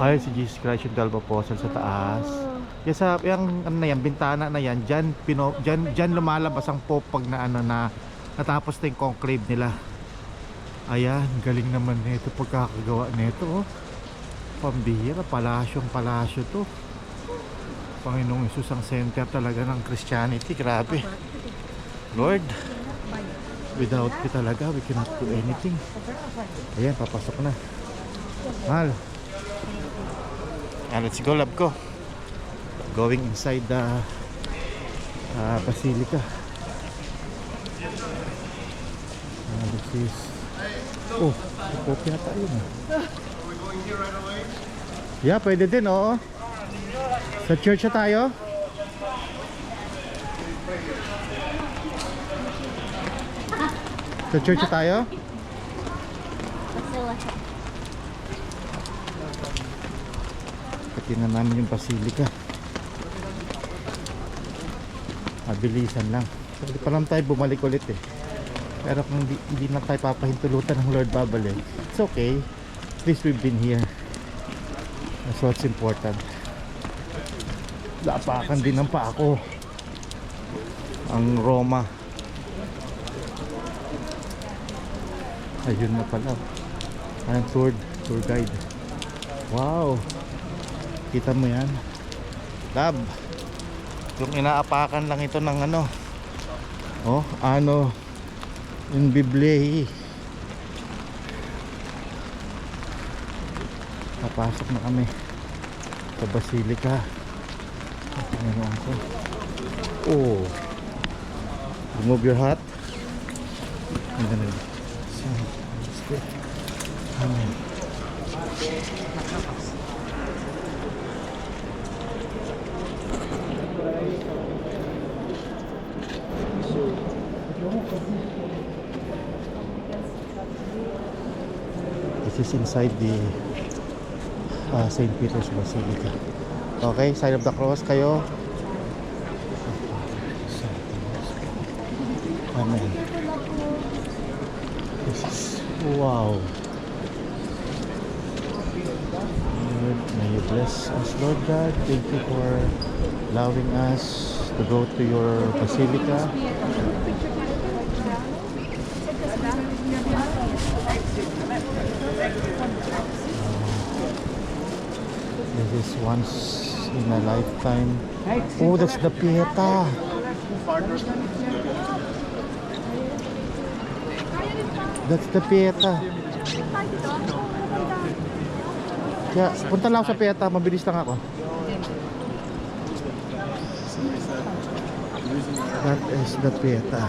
Ay, si Jesus Christ yung 12 Apostles sa taas. Yes, yung ano na yan, bintana na yan, dyan lumalabas ang Pope pag na ano na natapos na yung conclave nila. Ayan, galing naman nito pagkakagawa nito, oh. Pambihira, palasyo to. Panginoong Hesus ang center talaga ng Christianity. Grabe, Lord, without you talaga we cannot do anything. Ayan, papasok na. Mahal. Let's go, love ko. Going inside the basilica. This is, oh, kopi na tayo na. Yeah, pwede din, oo. Sa church na tayo. Sa church na tayo. Tingnan namin yung basilica. Mabilisan lang. Pwede pa lang tayo bumalik ulit eh. Pero kung hindi na tayo papahintulutan ng Lord babalik, it's okay. At least we've been here. That's what's important. Lapakan din ng pa ako ang Roma. Ayun na pala. Ang tour guide. Wow, kita mo yan, lab. Yung inaapakan lang ito ng ano, oh, ano yung Biblia. Papasok na kami sa basilica. Ano ko? Oh, remove your hat. And then amen. This is inside the St. Peter's Basilica. Okay, sign of the cross kayo. Amen. This is, wow. Lord, may you bless us, Lord God. Thank you for allowing us to go to your basilica. This is once in a lifetime. Oh, that's the Pieta. That's the Pieta. Kaya, punta lang sa Pieta. Mabilis lang ako. That is the Pieta.